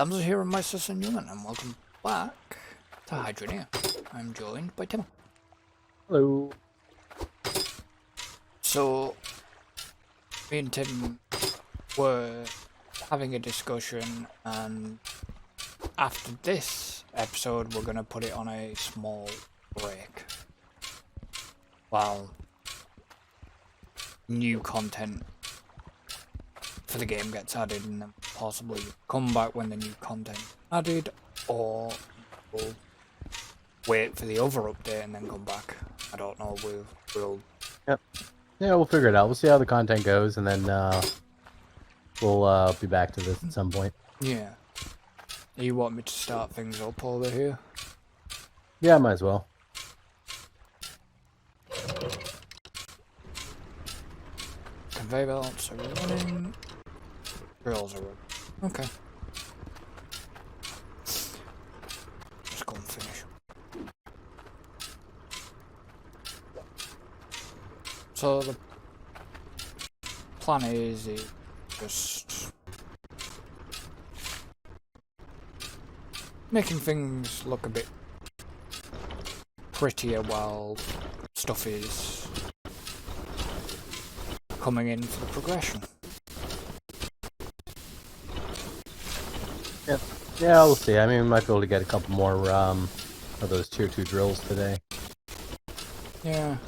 Damsel here and my sister Newman, and welcome back to Hydronia. I'm joined by Tim. Hello. So, me and Tim were having a discussion, and after this episode, we're going to put it on a small break while new content for the game gets added, and then possibly come back when the new content added, or we'll wait for the other update and then come back. I don't know. We'll. Yep. Yeah, we'll figure it out. We'll see how the content goes, and then we'll be back to this at some point. Yeah. You want me to start things up over here? Yeah, might as well. Conveyor belts are running. Drills are running. Okay. Just go and finish. So the plan is just making things look a bit prettier while stuff is coming in for the progression. Yep. Yeah, we'll see. I mean, we might be able to get a couple more of those tier 2 drills today. Yeah.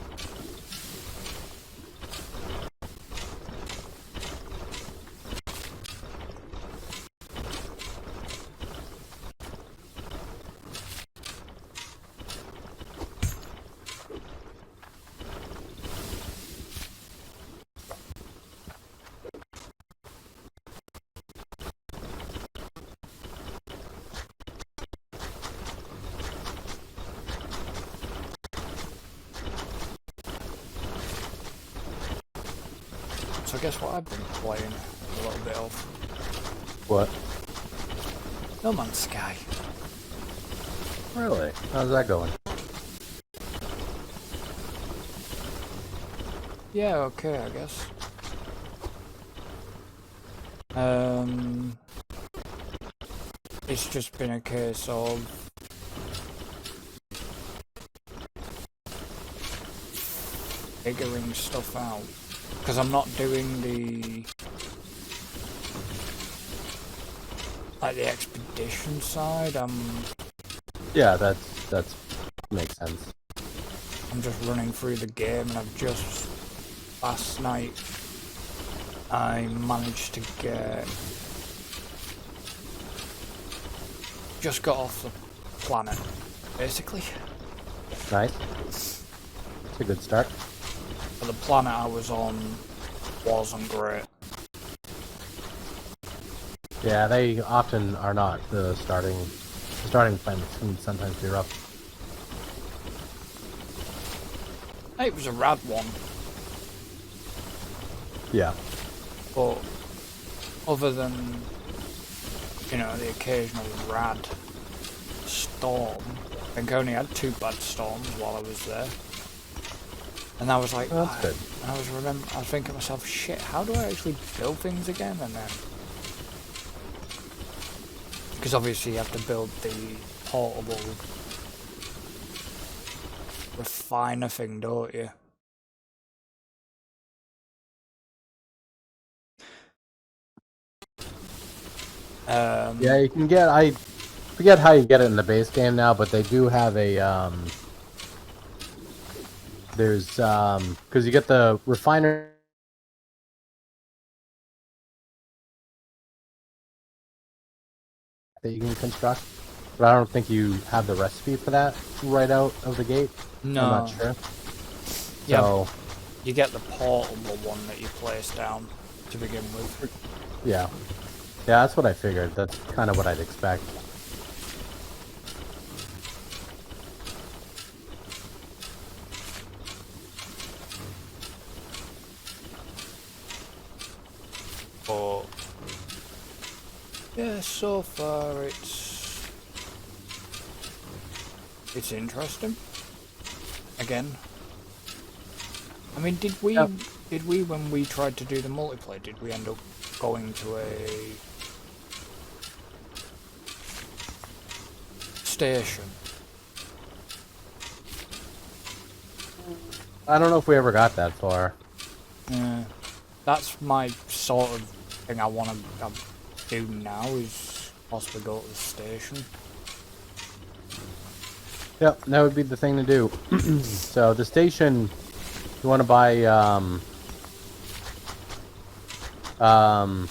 So guess what I've been playing a little bit of? What? No Man's Sky. Really? How's that going? Yeah, okay, I guess. It's just been a case of figuring stuff out. Because I'm not doing the expedition side. Yeah, that's makes sense. I'm just running through the game, and I've just last night I managed to just got off the planet, basically. Nice. It's a good start. But the planet I was on wasn't great. Yeah, they often are not. The starting planets can sometimes be rough. It was a rad one, Yeah. but other than, you know, the occasional rad storm, I think I only had 2 bad storms while I was there. And I was like, Well, that's good. And I was thinking to myself, shit, how do I actually build things again? And then, because obviously you have to build the portable refiner thing, don't you? Yeah, you can get. I forget how you get it in the base game now, but they do have a There's because you get the refiner that you can construct, but I don't think you have the recipe for that right out of the gate. No. I'm not sure. Yeah, So, you get the portable one that you place down to begin with. yeah, that's what I figured. That's kind of what I'd expect. But yeah, so far it's interesting. Again, I mean, did we when we tried to do the multiplayer, did we end up going to a station. I don't know if we ever got that far. Yeah, that's my sort of thing I want to do now, is possibly go to the station. Yep, that would be the thing to do. So the station, you want to buy, well,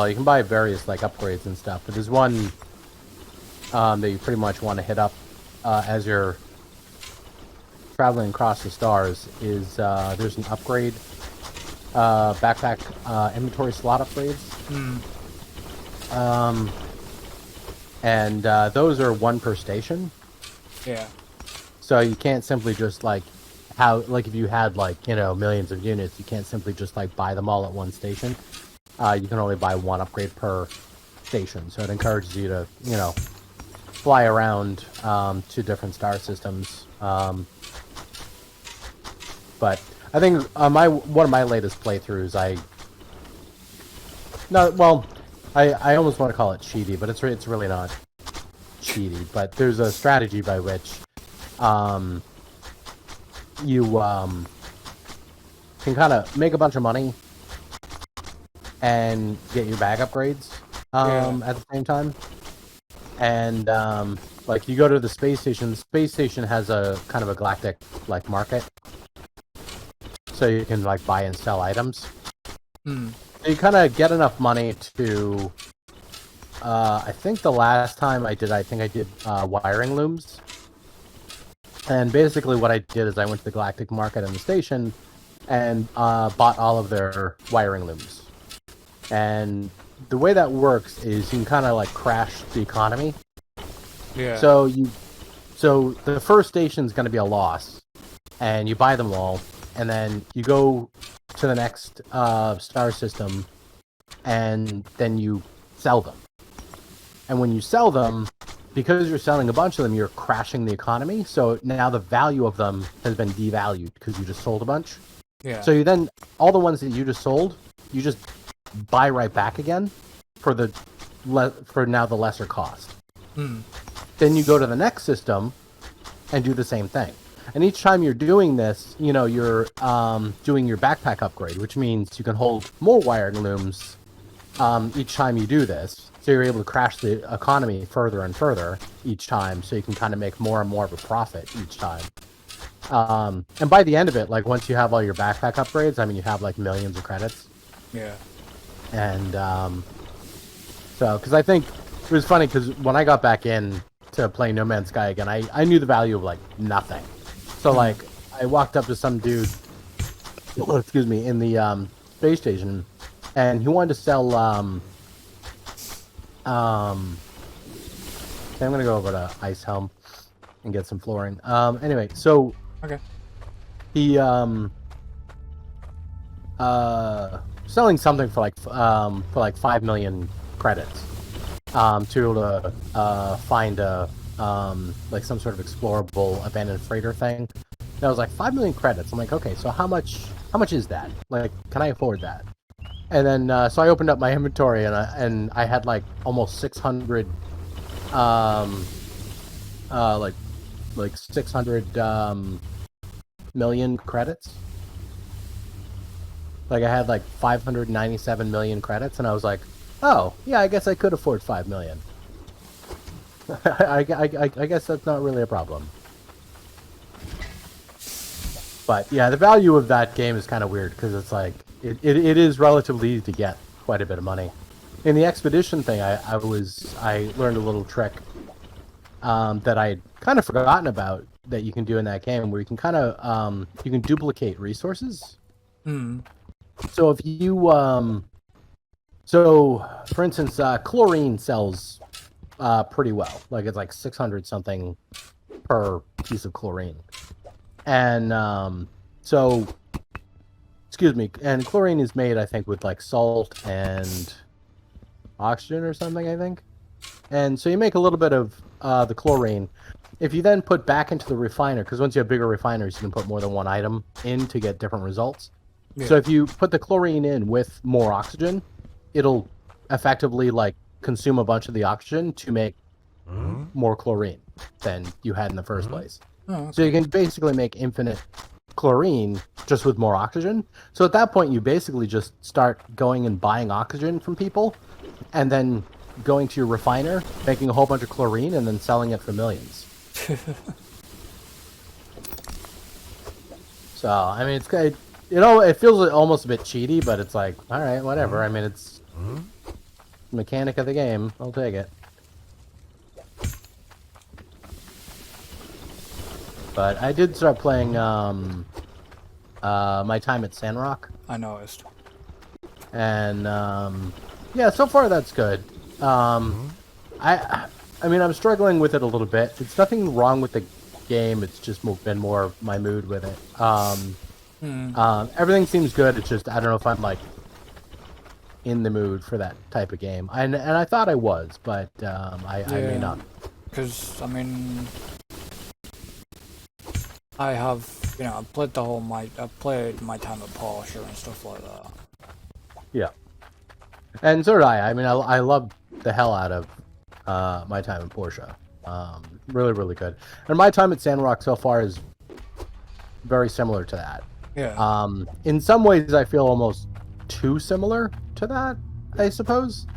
you can buy various like upgrades and stuff, but there's one that you pretty much want to hit up as you're traveling across the stars. Is there's an upgrade, backpack inventory slot upgrades. And those are one per station. Yeah. So you can't simply just like if you had like, you know, millions of units, you can't simply just like buy them all at one station. You can only buy one upgrade per station. So it encourages you to, you know, fly around to different star systems. But I think one of my latest playthroughs, I almost want to call it cheaty, but it's really not cheaty. But there's a strategy by which you can kind of make a bunch of money and get your bag upgrades at the same time. And like you go to the space station. The space station has a kind of a galactic like market, so you can like buy and sell items. So you kind of get enough money to. I think the last time I did wiring looms. And basically what I did is I went to the galactic market and the station and bought all of their wiring looms. And the way that works is you can kind of like crash the economy. Yeah. So the first station is going to be a loss, and you buy them all, and then you go to the next star system, and then you sell them. And when you sell them, because you're selling a bunch of them, you're crashing the economy. So now the value of them has been devalued because you just sold a bunch. Yeah. So you then, all the ones that you just sold, you just buy right back again for now the lesser cost. Then you go to the next system and do the same thing. And each time you're doing this, you know, you're doing your backpack upgrade, which means you can hold more wiring looms each time you do this. So you're able to crash the economy further and further each time, so you can kind of make more and more of a profit each time. And by the end of it, like once you have all your backpack upgrades, I mean, you have like millions of credits. Yeah. And so, because I think it was funny, because when I got back in to play No Man's Sky again, I knew the value of like nothing. So like, I walked up to some dude, excuse me, in the space station, and he wanted to sell okay, I'm gonna go over to Ice Helm and get some flooring. Anyway, so Okay. he selling something for like 5 million credits to be able to find a like some sort of explorable abandoned freighter thing. And I was like, 5 million credits. I'm like, okay, so how much is that? Like, can I afford that? And then so I opened up my inventory and I had like almost 600 like 600 million credits. Like I had like 597 million credits, and I was like, oh yeah, I guess I could afford 5 million. I guess that's not really a problem. But yeah, the value of that game is kind of weird, because it's like it is relatively easy to get quite a bit of money. In the expedition thing, I learned a little trick that I'd kind of forgotten about that you can do in that game, where you can kind of you can duplicate resources. So if you so for instance, chlorine sells pretty well. Like it's like 600 something per piece of chlorine. And so, excuse me, and chlorine is made, I think, with like salt and oxygen or something, I think. And so you make a little bit of the chlorine. If you then put back into the refiner, because once you have bigger refiners, you can put more than one item in to get different results. Yeah. So if you put the chlorine in with more oxygen, it'll effectively like consume a bunch of the oxygen to make more chlorine than you had in the first place. Oh, So you can basically make infinite chlorine just with more oxygen. So at that point, you basically just start going and buying oxygen from people, and then going to your refiner, making a whole bunch of chlorine, and then selling it for millions. So I mean, it's good. It feels almost a bit cheaty, but it's like, all right, whatever. I mean, it's mechanic of the game. I'll take it. But I did start playing My Time at Sandrock, I noticed. and yeah, so far that's good. I mean, I'm struggling with it a little bit. It's nothing wrong with the game. It's just been more my mood with it. Everything seems good. It's just I don't know if I'm like in the mood for that type of game. And I thought I was, but I may not. Because, I mean, I have, I've played I've played My Time at Porsche and stuff like that. Yeah. And so did I. I mean, I love the hell out of My Time at Porsche. Really, really good. And My Time at Sandrock so far is very similar to that. Yeah. In some ways, I feel almost too similar to that, I suppose.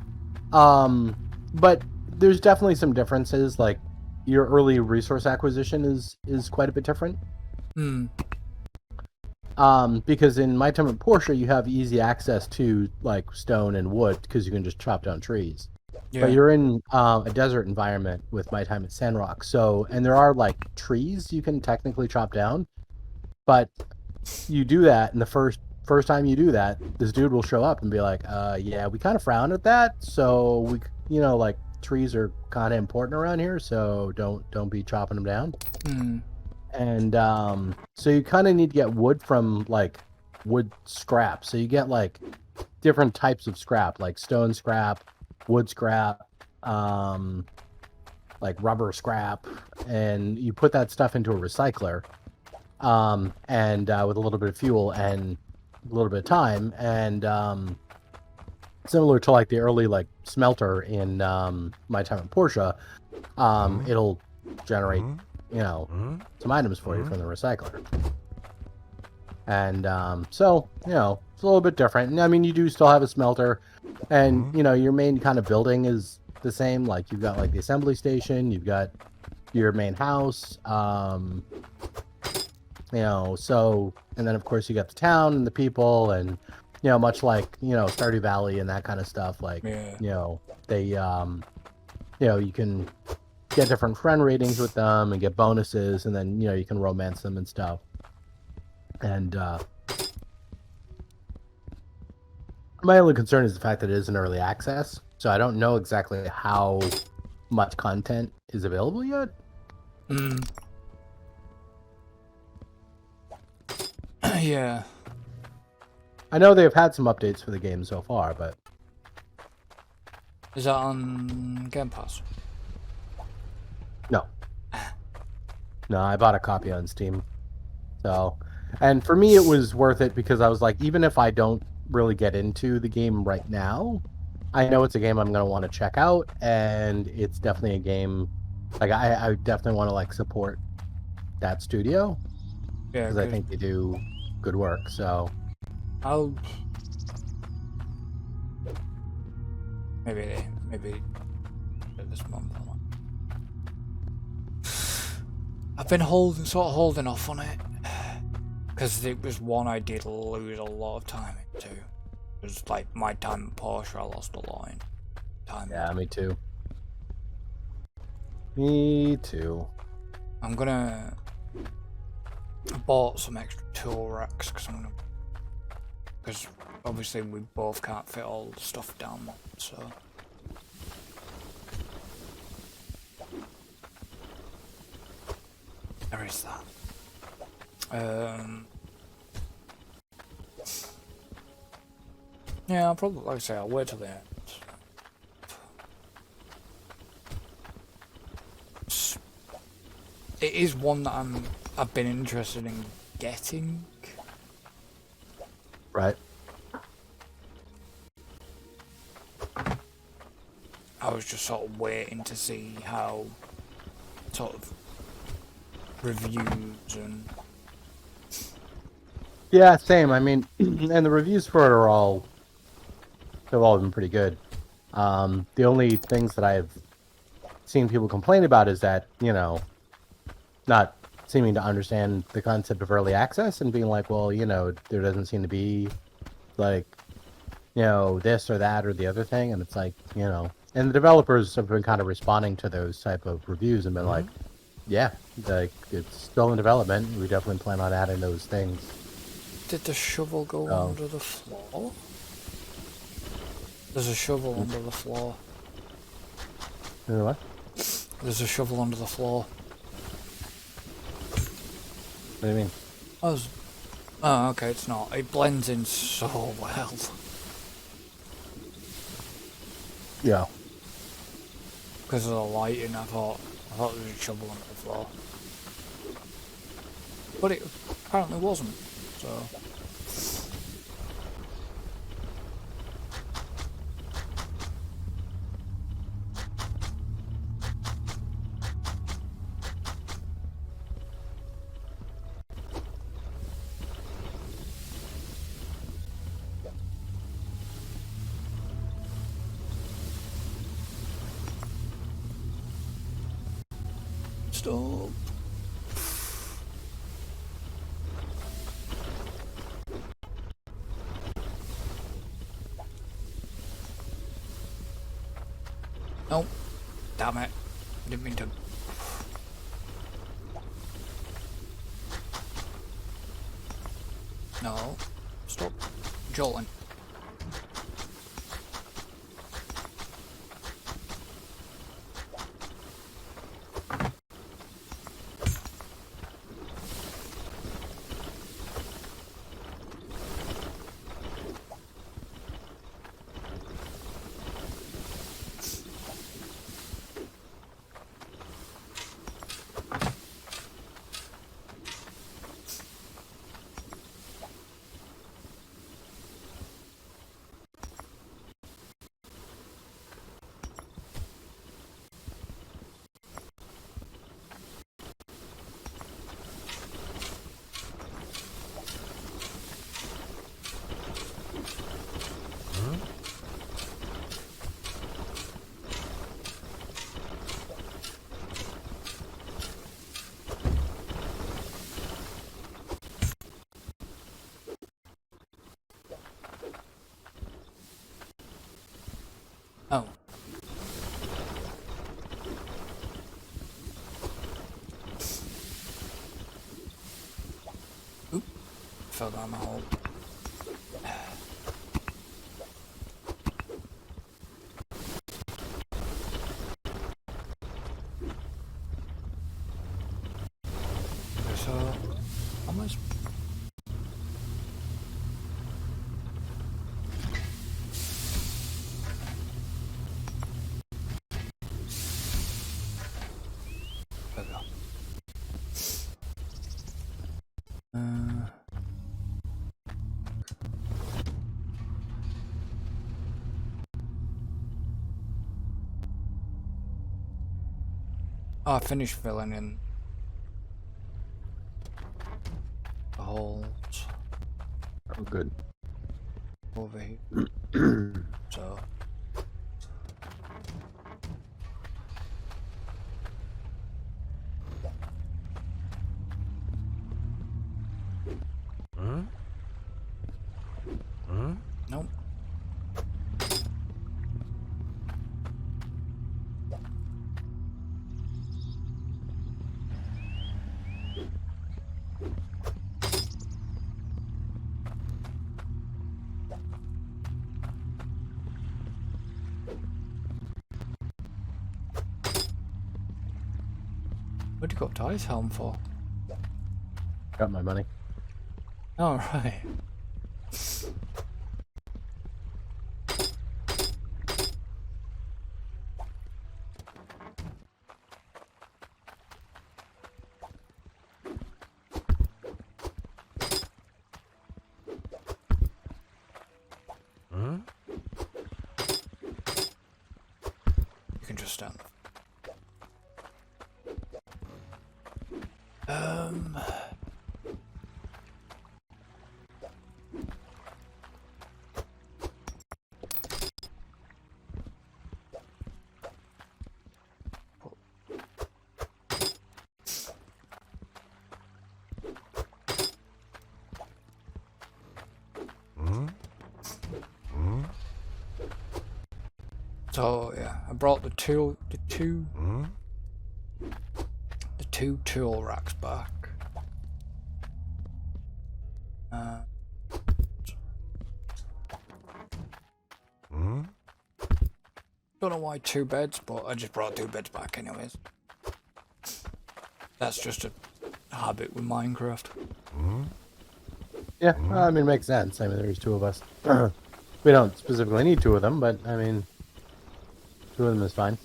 But there's definitely some differences. Like your early resource acquisition is quite a bit different. Because in My Time at Porsche, you have easy access to like stone and wood because you can just chop down trees. Yeah. But you're in a desert environment with My Time at Sandrock. And there are like trees you can technically chop down, but you do that, and the first time you do that, this dude will show up and be like, yeah, we kind of frown at that, so we, like trees are kind of important around here, so don't be chopping them down. And so you kind of need to get wood from like wood scrap. So you get like different types of scrap, like stone scrap, wood scrap, like rubber scrap, and you put that stuff into a recycler, and with a little bit of fuel and a little bit of time, and similar to like the early like smelter in My Time at Porsche, it'll generate some items for you from the recycler. And so it's a little bit different. And I mean, you do still have a smelter, and your main kind of building is the same. Like you've got like the assembly station, you've got your main house, so, and then of course you got the town and the people, and much like Stardew Valley and that kind of stuff. Like they you can get different friend ratings with them and get bonuses, and then you can romance them and stuff. And my only concern is the fact that it is an early access, so I don't know exactly how much content is available yet. Yeah. I know they've had some updates for the game so far, but Is that on Game Pass? no. No, I bought a copy on Steam. So, and for me, it was worth it because I was like, even if I don't really get into the game right now, I know it's a game I'm going to want to check out, and it's definitely a game, like, I definitely want to, like, support that studio. Yeah, because I think they do good work, so. I'll... Maybe this month. I've been sort of holding off on it because it was one I did lose a lot of time into. It was like My Time at Porsche. I lost a lot in time. Yeah, me too. Me too. I'm gonna. I bought some extra tool racks because obviously we both can't fit all the stuff down one, so. There is that. Yeah, I'll probably, like I say, I'll wait till the end. It is one that I've been interested in getting. Right. I was just sort of waiting to see how sort of reviews and Yeah, same. I mean, and the reviews for it have all been pretty good. The only things that I've seen people complain about is that, not seeming to understand the concept of early access and being like, well, there doesn't seem to be like, this or that or the other thing. And it's like, and the developers have been kind of responding to those type of reviews and been like, yeah, like it's still in development. We definitely plan on adding those things. did the shovel go Oh. under the floor? There's a shovel under the floor. What? There's a shovel under the floor. What do you mean? Oh, okay, it's not. It blends in so well. Yeah. Because of the lighting, I thought there was a shovel under the floor. But it apparently wasn't, so... Stop. Nope. Damn it. I didn't mean to. No. Stop jolting. Oh. Oop. Fell down my hole. So, almost. There we go. Oh, I finished filling in the holes Oh, good. over here. So. Nope. What'd you got Ty's helm for? Got my money. Oh, right. So yeah, I brought the two tool racks back. Don't know why 2 beds, but I just brought 2 beds back anyways. That's just a habit with Minecraft. Yeah, well, I mean, it makes sense. I mean, there's 2 of us. We don't specifically need 2 of them, but I mean, 2 of them is fine.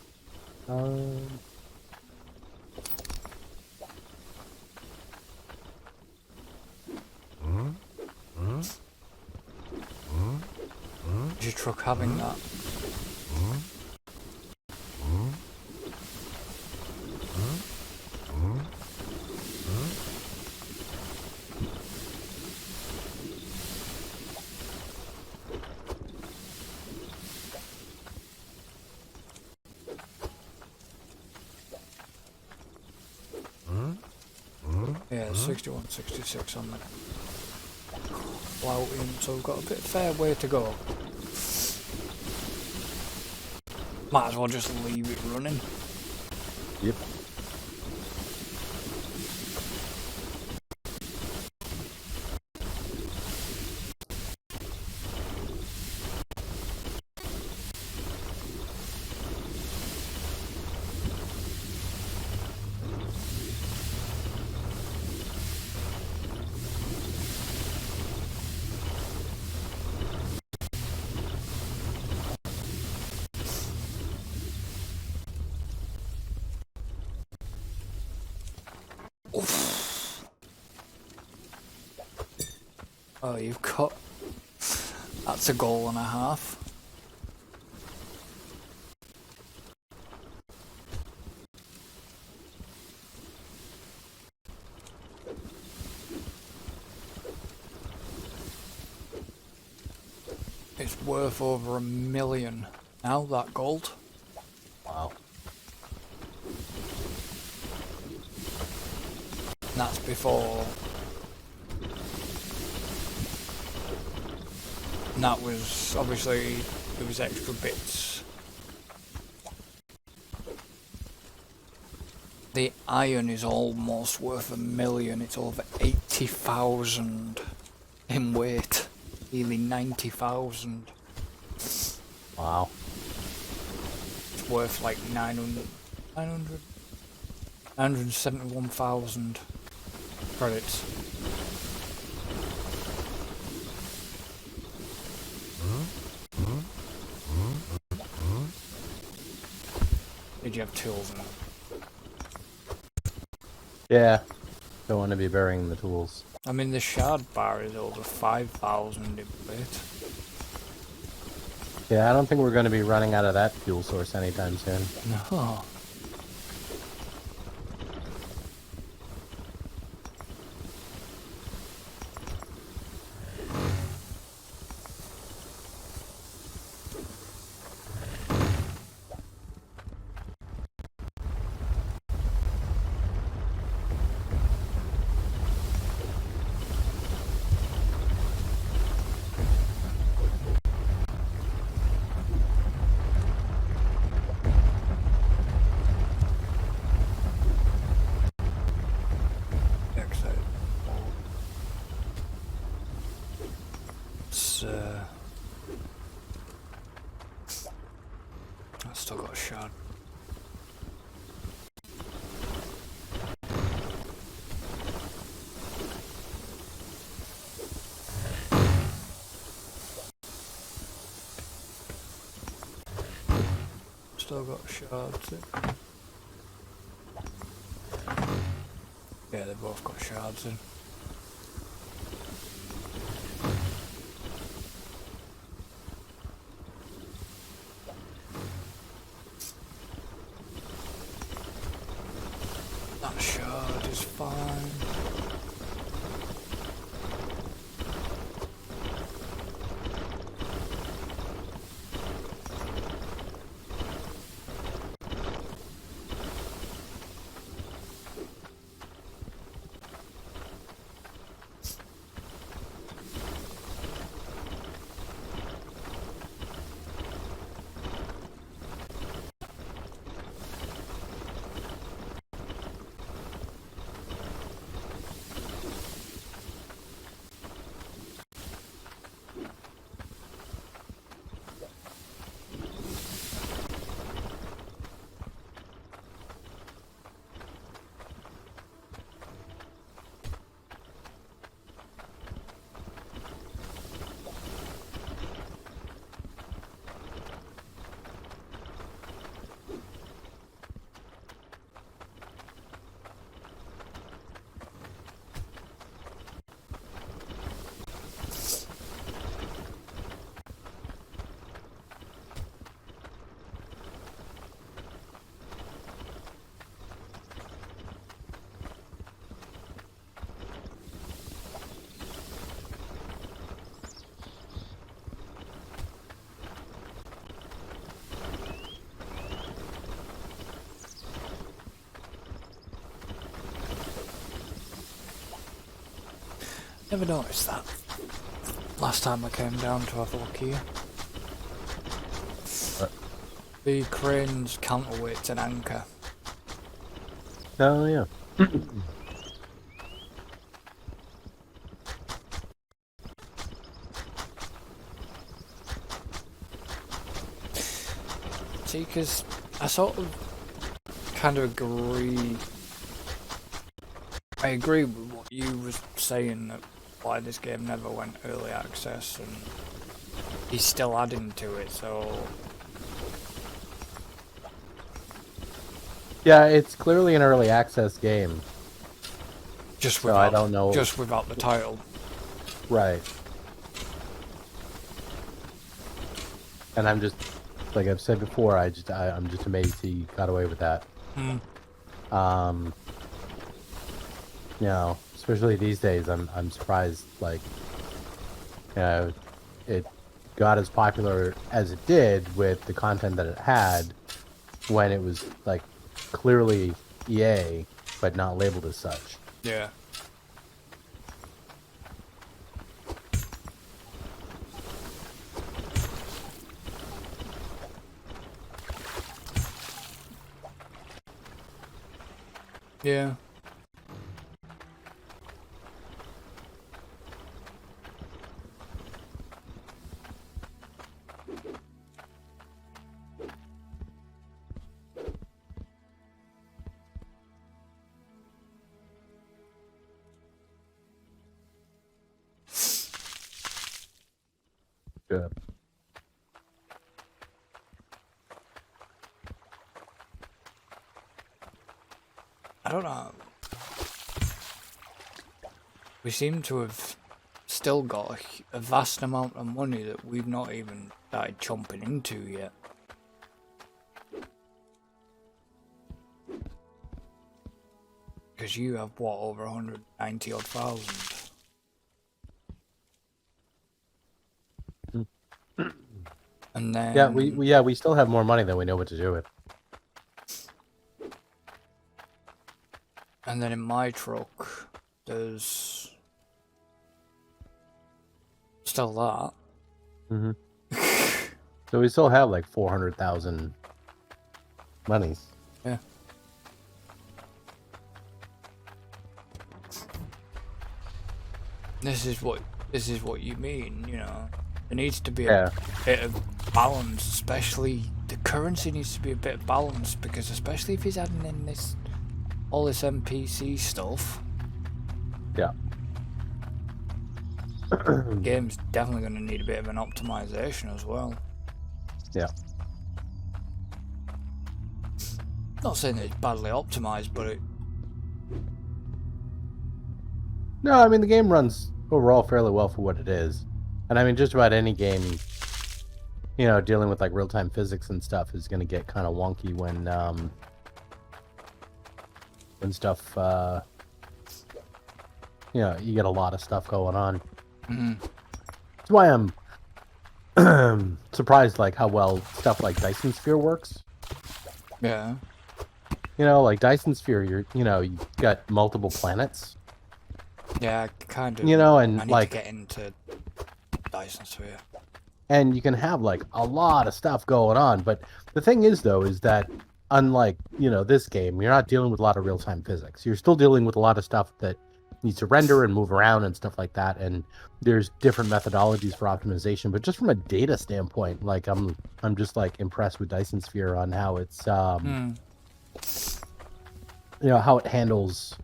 Is your truck having that? Yeah, 61, 66 on the flouting, so we've got a fair way to go. Might as well just leave it running. Yep. Oof. Oh, you've got... That's a goal and a half. It's worth over $1 million now, that gold. Wow. And that's before... And that was, obviously, there was extra bits. The iron is almost worth $1 million, it's over 80,000 in weight. Nearly 90,000. Wow. It's worth like 971,000 credits. Did you have tools in it? Yeah. Don't want to be burying the tools. I mean, the shard bar is over 5,000 in weight. Yeah, I don't think we're going to be running out of that fuel source anytime soon. No. Excited. It's I still got a shard. Still got shards. Yeah, they both got shards in. That shard is fine. Never noticed that. Last time I came down to have a look here. The crane's counterweight's an anchor. Oh yeah. See, because I sort of kind of agree. I agree with what you were saying, that why this game never went early access, and he's still adding to it, so Yeah, it's clearly an early access game. just So without, I don't know. just without the title. Right. And I'm just, like I've said before, I'm just amazed he got away with that. You know, especially these days, I'm surprised, like, you know, it got as popular as it did with the content that it had when it was, like, clearly EA, but not labeled as such. Yeah. Yeah. Yeah. I don't know. We seem to have still got a vast amount of money that we've not even started chomping into yet. Because you have, what, over 190 odd thousand? And then... Yeah, we still have more money than we know what to do with. And then in my truck, there's still that. So we still have like 400,000 monies. Yeah. This is what you mean, you know. There needs to be a bit of balance, especially the currency needs to be a bit balanced, because especially if he's adding in all this NPC stuff. Yeah. The game's definitely going to need a bit of an optimization as well. Yeah. Not saying that it's badly optimized, but it... No, I mean, the game runs overall fairly well for what it is. And I mean, just about any game, you know, dealing with like real-time physics and stuff is going to get kind of wonky when stuff, you know, you get a lot of stuff going on. That's why I'm surprised, like, how well stuff like Dyson Sphere works. Yeah. You know, like Dyson Sphere, you got multiple planets. Yeah, kind of. You know, and I need like to get into Dyson Sphere. And you can have like a lot of stuff going on, but the thing is though is that unlike, you know, this game, you're not dealing with a lot of real-time physics. You're still dealing with a lot of stuff that needs to render and move around and stuff like that, and there's different methodologies for optimization, but just from a data standpoint, like I'm just like impressed with Dyson Sphere on how it's you know, how it handles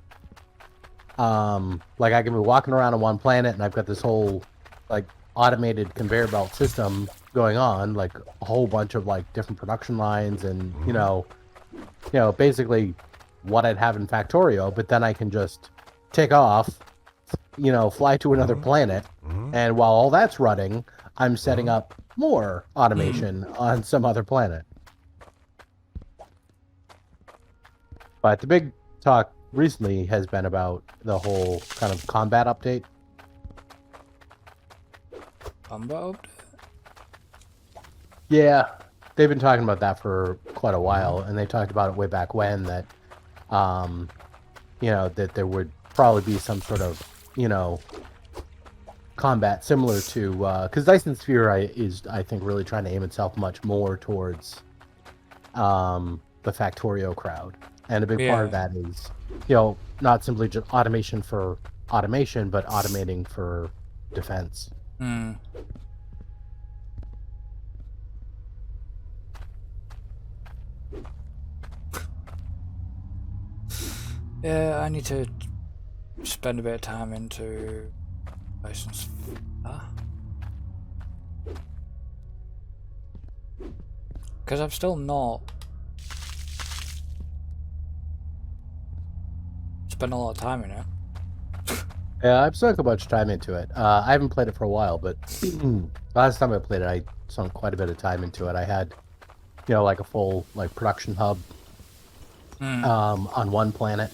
like I can be walking around on one planet and I've got this whole like automated conveyor belt system going on, like a whole bunch of like different production lines and you know basically what I'd have in Factorio, but then I can just take off, you know, fly to another planet, and while all that's running, I'm setting up more automation on some other planet. But the big talk recently has been about the whole kind of combat update. Combat update? Yeah, they've been talking about that for quite a while, and they talked about it way back when that, you know, that there would probably be some sort of, you know, combat similar to because Dyson Sphere is I think really trying to aim itself much more towards the Factorio crowd, and a big part of Yeah. that is not simply just automation for automation, but automating for defense. Hmm. Yeah, I need to spend a bit of time into license. Because I'm still not spent a lot of time in it. Yeah, I've sunk a bunch of time into it. I haven't played it for a while, but last time I played it, I sunk quite a bit of time into it. I had, like a full like production hub on one planet,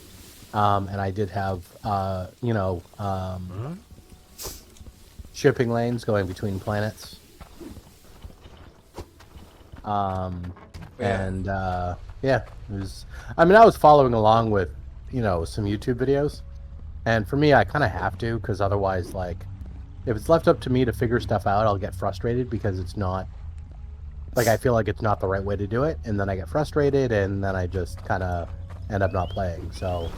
and I did have, shipping lanes going between planets. And yeah, it was. I mean, I was following along with, some YouTube videos. And for me, I kind of have to, because otherwise, like, if it's left up to me to figure stuff out, I'll get frustrated because it's not, like, I feel like it's not the right way to do it, and then I get frustrated, and then I just kind of end up not playing. So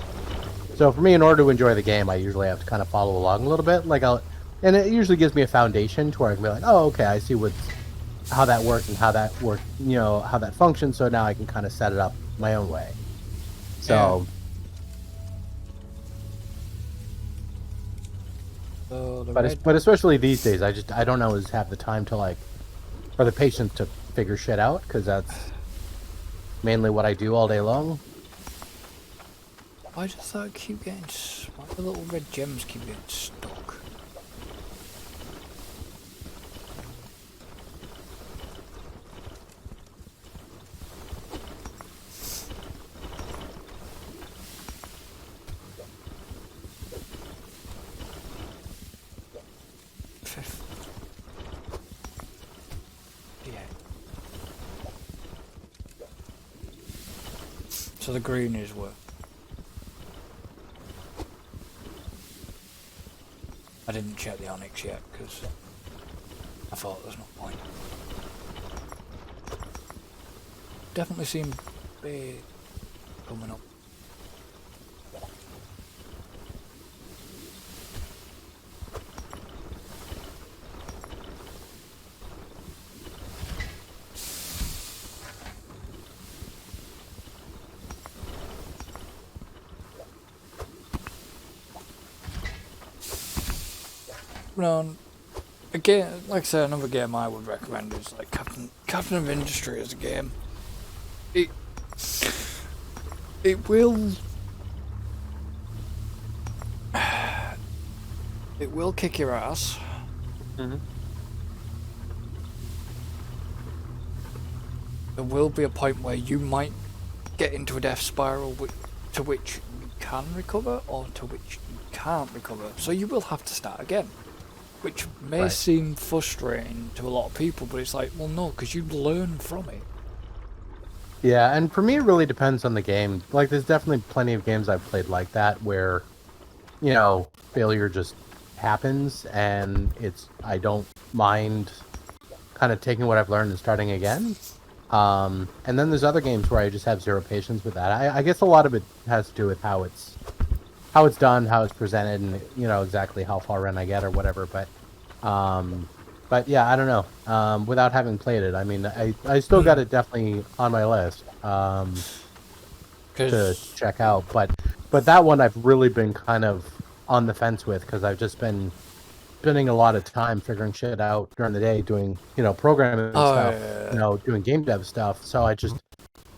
for me, in order to enjoy the game, I usually have to kind of follow along a little bit. And it usually gives me a foundation to where I can be like, oh, okay, I see how that works and how that works, how that functions. So now I can kind of set it up my own way. So. Yeah. So But especially these days, I don't always have the time to or the patience to figure shit out, because that's mainly what I do all day long. why does that keep getting? Why do the little red gems keep getting stuck? Yeah. So the green is what? I didn't check the onyx yet because I thought there's no point. Definitely seem big coming up. No, again, like I said, another game I would recommend is like Captain of Industry as a game. It will it will kick your ass. Mm-hmm. There will be a point where you might get into a death spiral to which you can recover or to which you can't recover. So you will have to start again. Which may seem frustrating to a lot of people, but it's like, well, no, because you learn from it. Yeah, and for me, it really depends on the game. Like, there's definitely plenty of games I've played like that where, failure just happens, and I don't mind kind of taking what I've learned and starting again. And then there's other games where I just have zero patience with that. I guess a lot of it has to do with how it's done, how it's presented, and exactly how far in I get or whatever. But yeah, I don't know. Without having played it, I mean, I still got it definitely on my list to check out. But that one I've really been kind of on the fence with, because I've just been spending a lot of time figuring shit out during the day, doing programming stuff, Yeah. doing game dev stuff. So I just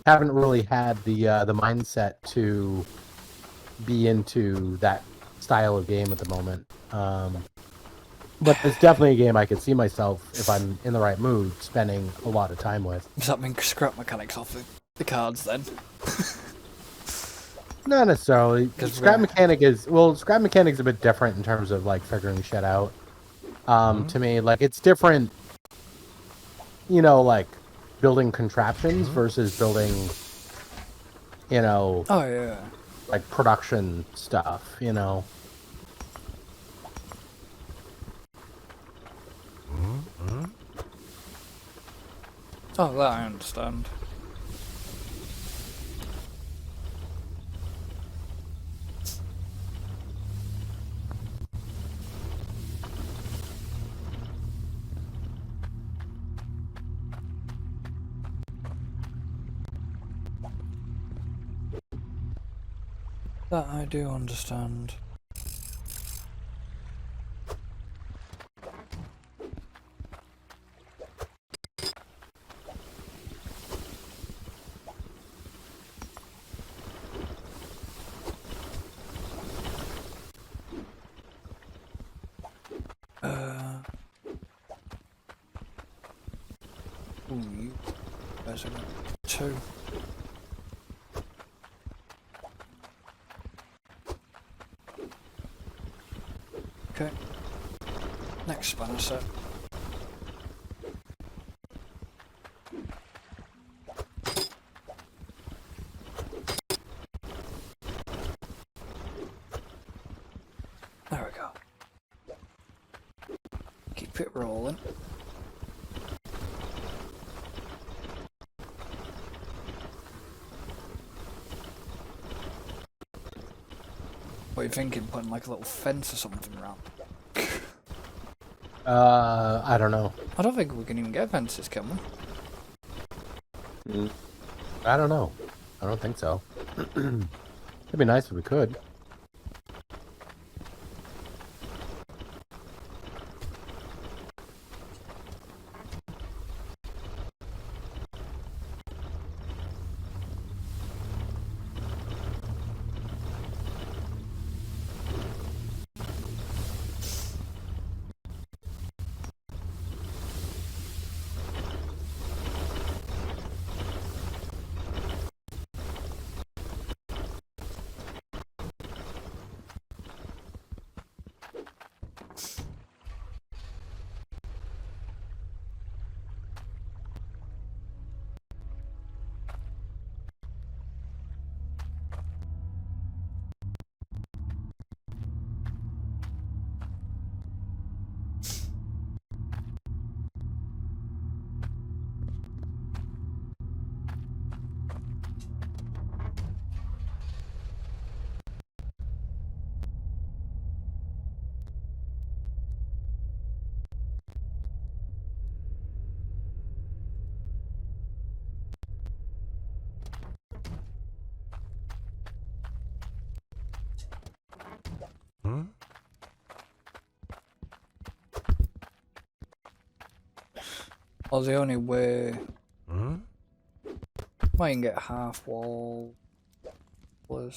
haven't really had the mindset to be into that style of game at the moment. But it's definitely a game I could see myself, if I'm in the right mood, spending a lot of time with. Does that mean scrap mechanics off the cards then? Not necessarily. Scrap mechanic is a bit different in terms of like figuring shit out. To me, like, it's different, like building contraptions versus building, Oh yeah. like production stuff, Oh, that I understand. That I do understand. Ooh, you guys are got 2. Okay. Next spanner set. There we go. Keep it rolling. What are you thinking? Putting like a little fence or something around? I don't know. I don't think we can even get fences, can we? I don't know. I don't think so. It'd be nice if we could. Or the only way... Might even get half wall... The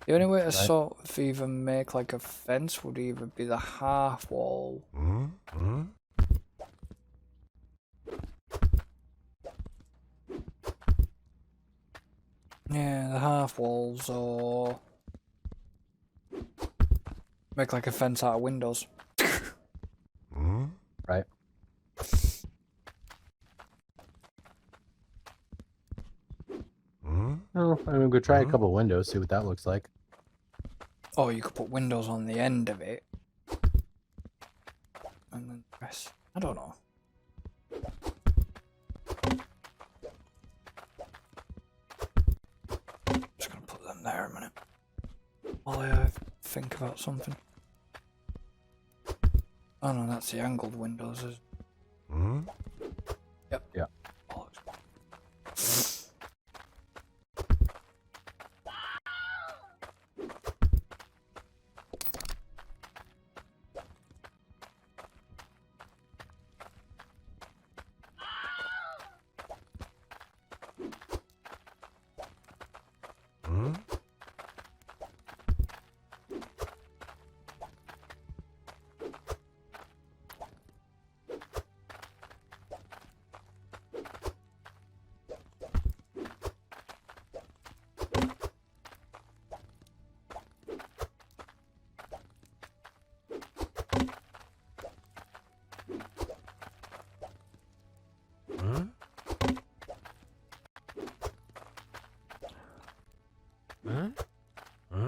only way to sort of even make like a fence would either be the half wall. Yeah, the half walls, or make like a fence out of windows. Right. Oh, I mean, we could try a couple windows, see what that looks like. Or you could put windows on the end of it. And then press. I don't know. Just gonna put them there a minute. While I think about something. Oh no, that's the angled windows. Yep. Yeah. Oh,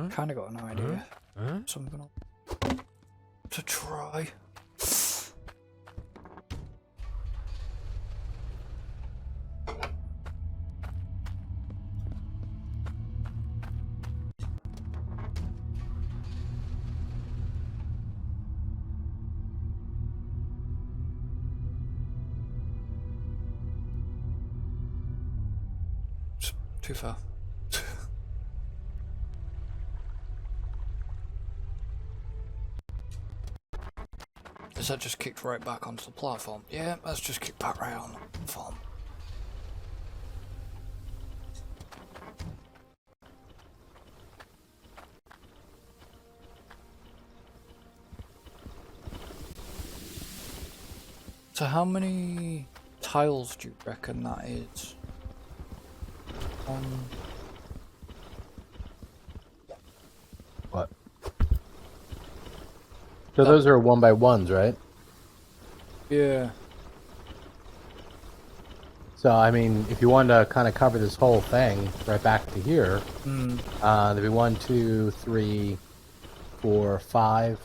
kind of got an idea. Something to try. Too far. Is that just kicked right back onto the platform? Yeah, that's just kicked back right on the platform. So how many tiles do you reckon that is? What? So those are 1x1s, right? Yeah. So, I mean, if you wanted to kind of cover this whole thing right back to here, there'd be 1, 2, 3, 4, 5,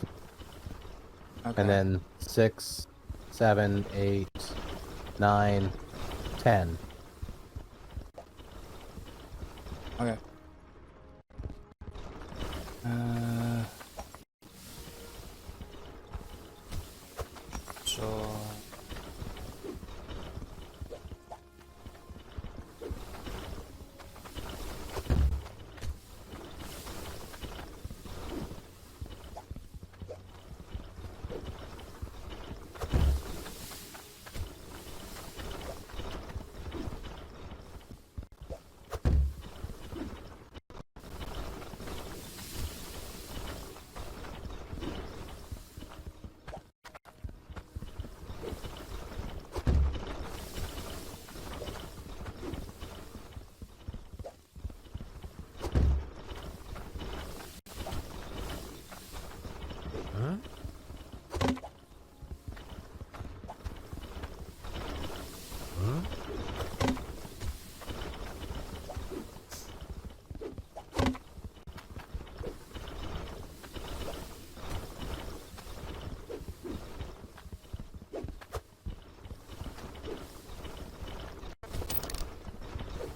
Okay. and then 6, 7, 8, 9, 10. Okay. So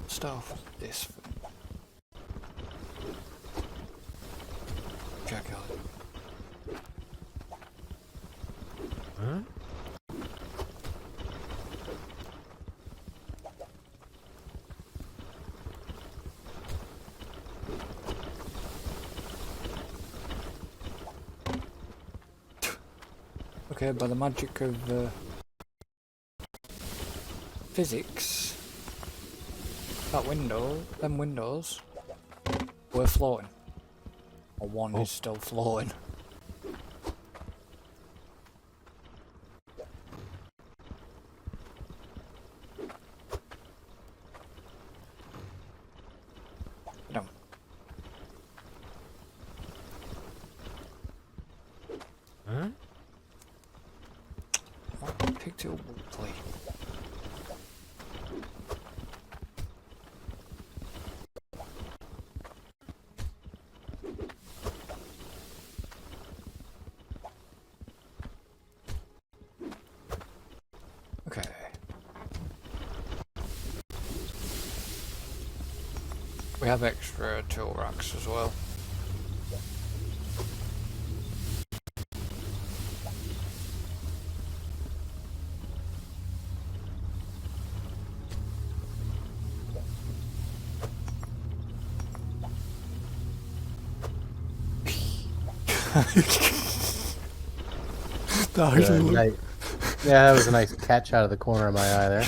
start off with this. Check out. Okay, by the magic of physics, that them windows, were floating. Or one is still floating. Down. Picked it up weekly. Okay. We have extra tool racks as well. Nice. Yeah, that was a nice catch out of the corner of my eye there.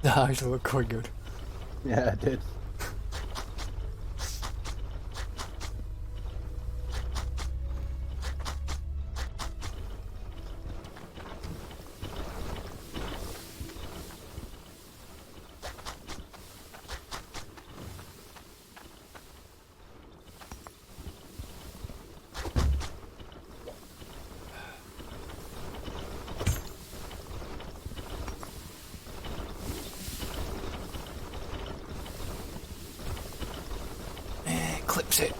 The eyes look quite good. Yeah, it did. Clips it.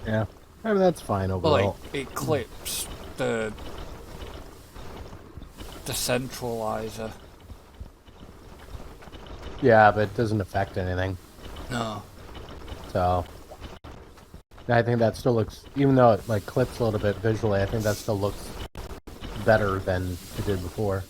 Yeah. I mean, that's fine Well, overall. it clips the centralizer. Yeah, but it doesn't affect anything. No. So, And I think that still looks, even though it like clips a little bit visually, I think that still looks better than it did before.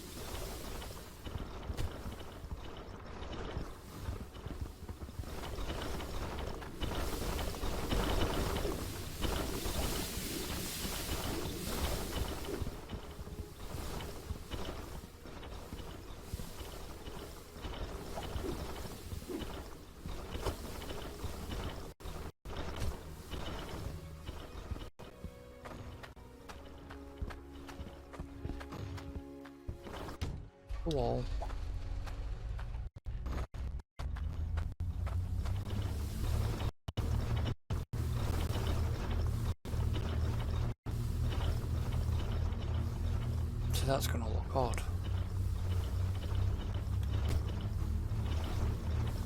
Wall. So that's gonna look odd.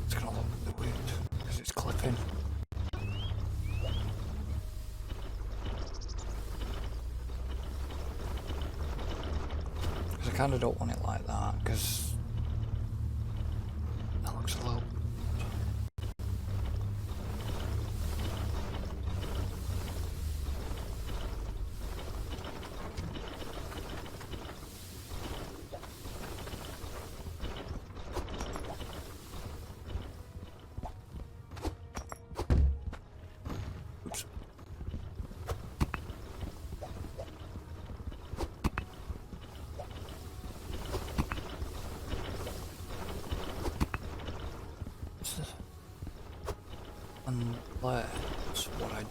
It's gonna look a bit weird because it's clipping. Because I kind of don't want it like that because that looks a little. Oops. Unless what I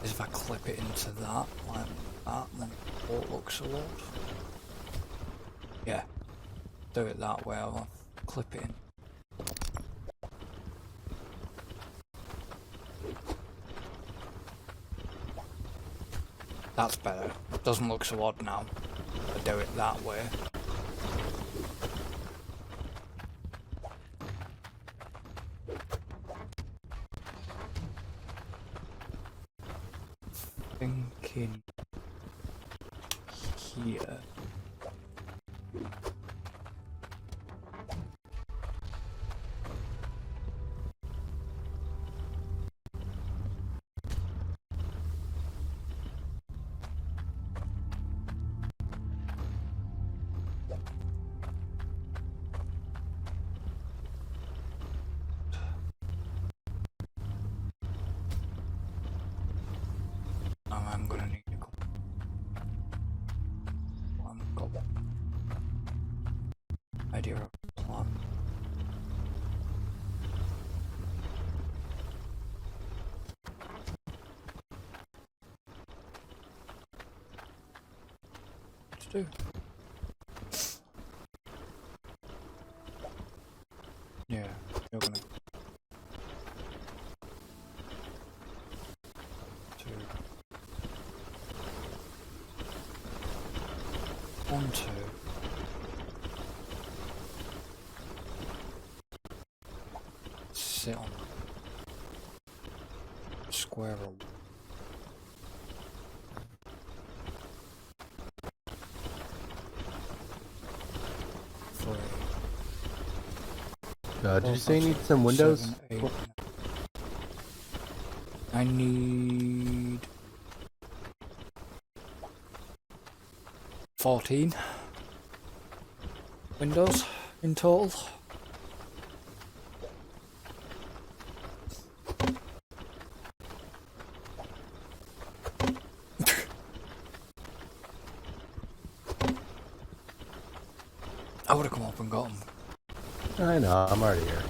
is if I clip it into that like that, then it looks a lot. Yeah, do it that way. I'll clip it in. That's better. Doesn't look so odd now. I do it that way. Thinking here. I'm gonna need a couple. I've got idea of a plan. What to do? Yeah, you're gonna. One, two. Sit on square roll. Three. Did you say you need some windows? 7, 8. I need 14 windows in total. I would have come up and got them. I know, I'm already here.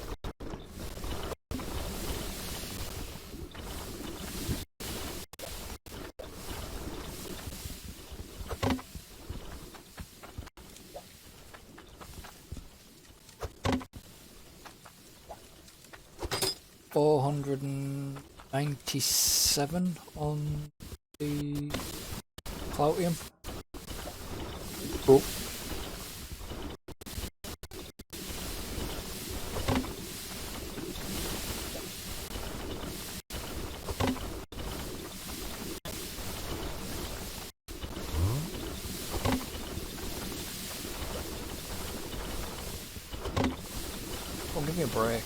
$497 on the Cloutium. Cool. Oh, give me a break.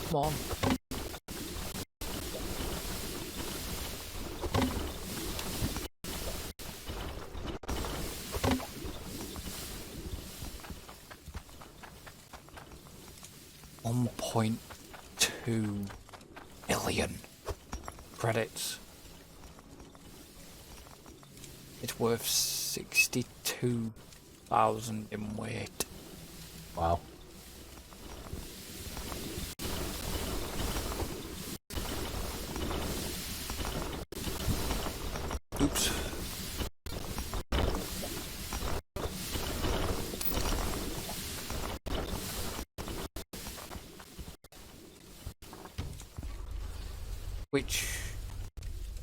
Come on. $1.2 million credits. It's worth 62,000 in weight. Wow. Oops. Which...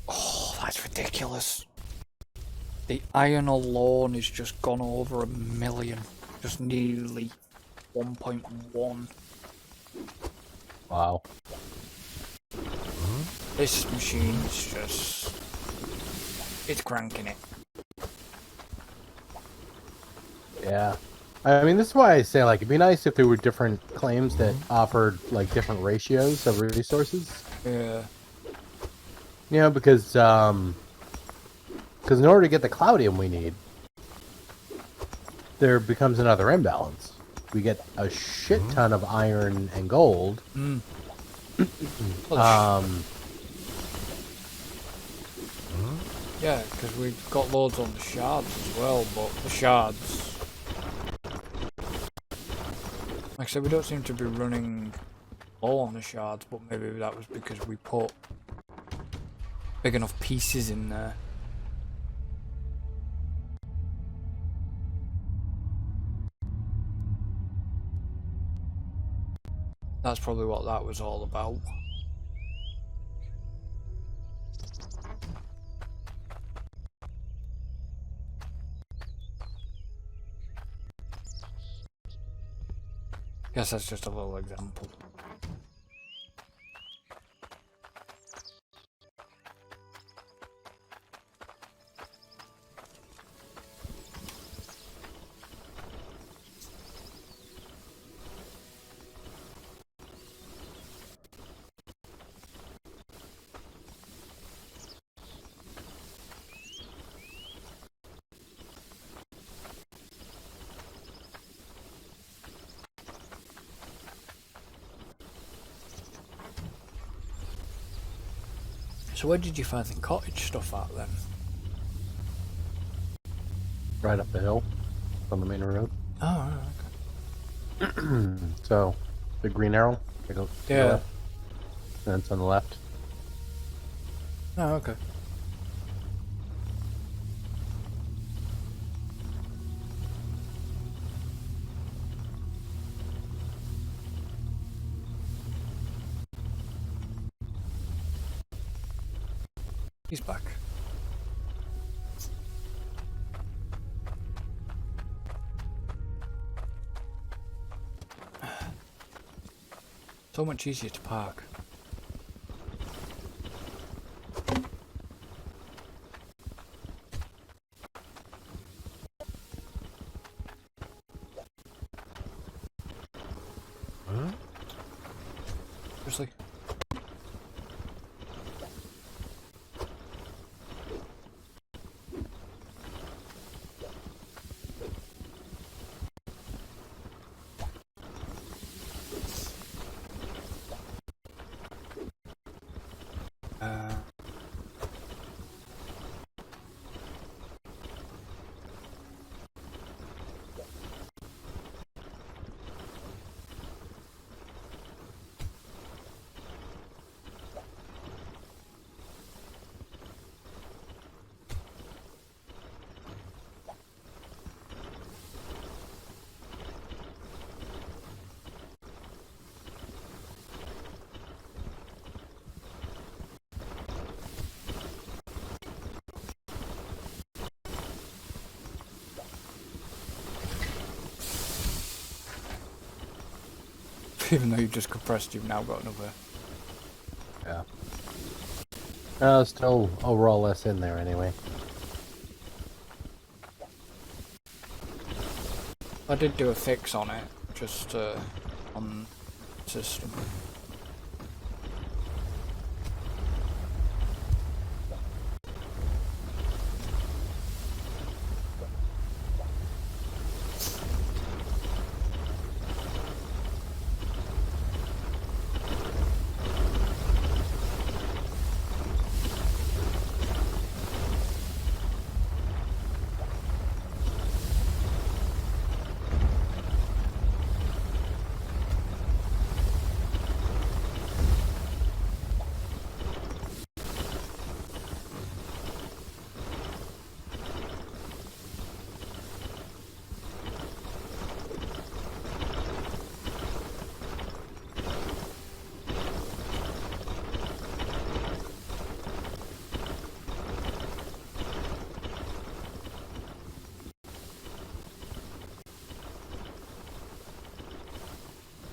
Oh, that's ridiculous. The iron alone has just gone over $1 million. Just nearly 1.1. Wow. This machine's just... It's cranking it. Yeah. I mean, this is why I say, like, it'd be nice if there were different claims that offered, like, different ratios of resources. Yeah. You know, because in order to get the Cloudium we need, there becomes another imbalance. We get a shit ton of iron and gold. Mm. Yeah, because we've got loads on the shards as well, but the shards... Like I said, we don't seem to be running low on the shards, but maybe that was because we put big enough pieces in there. That's probably what that was all about. Guess that's just a little example. So where did you find the cottage stuff at then? Right up the hill from the main road. Oh, right, okay. So, the green arrow. I go to the Yeah. left, and it's on the left. Oh, okay. He's back. So much easier to park. Seriously? Even though you've just compressed, you've now got another. Yeah. Still overall less in there anyway. I did do a fix on it, just on system.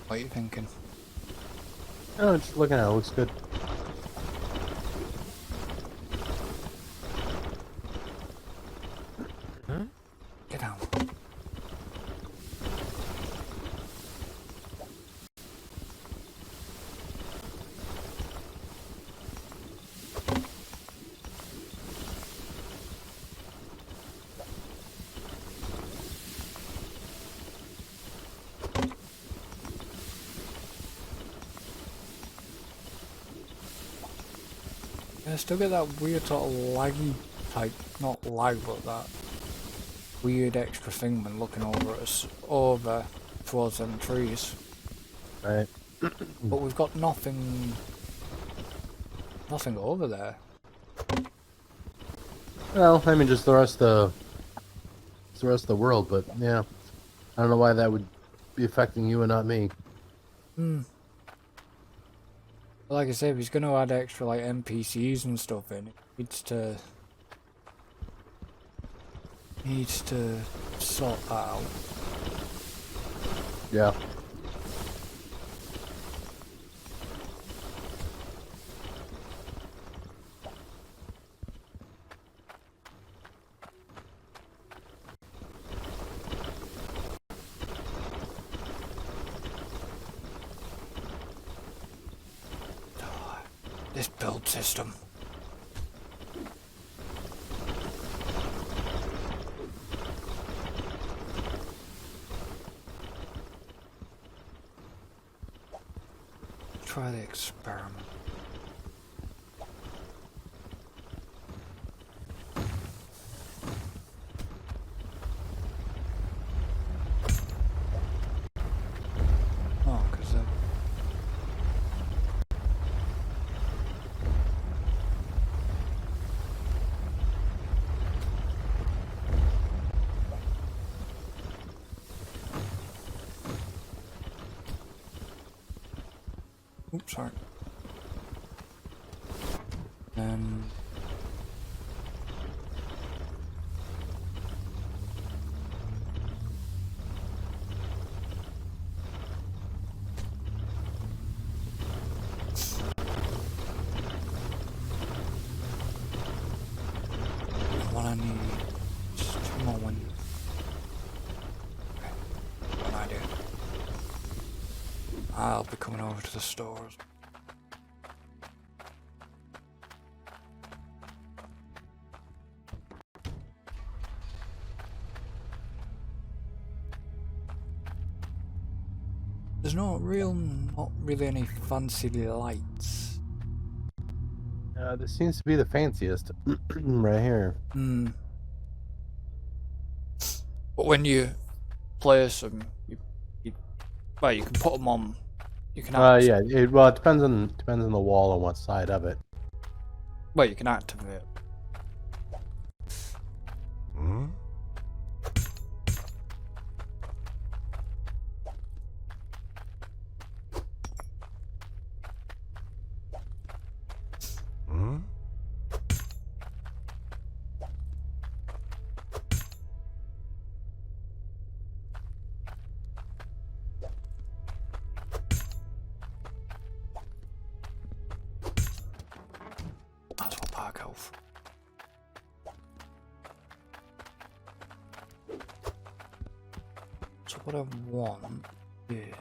What are you thinking? Oh, just looking at it, looks good. Get down. I still get that weird sort of laggy type, not lag, but that weird extra thing when looking over at us, over towards them trees. Right. But we've got nothing over there. Well, I mean, just the rest of the world, but yeah, I don't know why that would be affecting you and not me. Like I say, if he's going to add extra like NPCs and stuff in, it needs to sort that out. Yeah. This build system. Try the experiment. Oh, because oops, sorry. What I need is 2 more windows. Okay, what I do? I'll be coming over to the stores. There's not really any fancy lights. This seems to be the fanciest right here. But when you place them, well, you can put them on. You can Yeah. Well, it depends on the wall and what side of it. Well, you can activate. That's what Park Health. So what I want is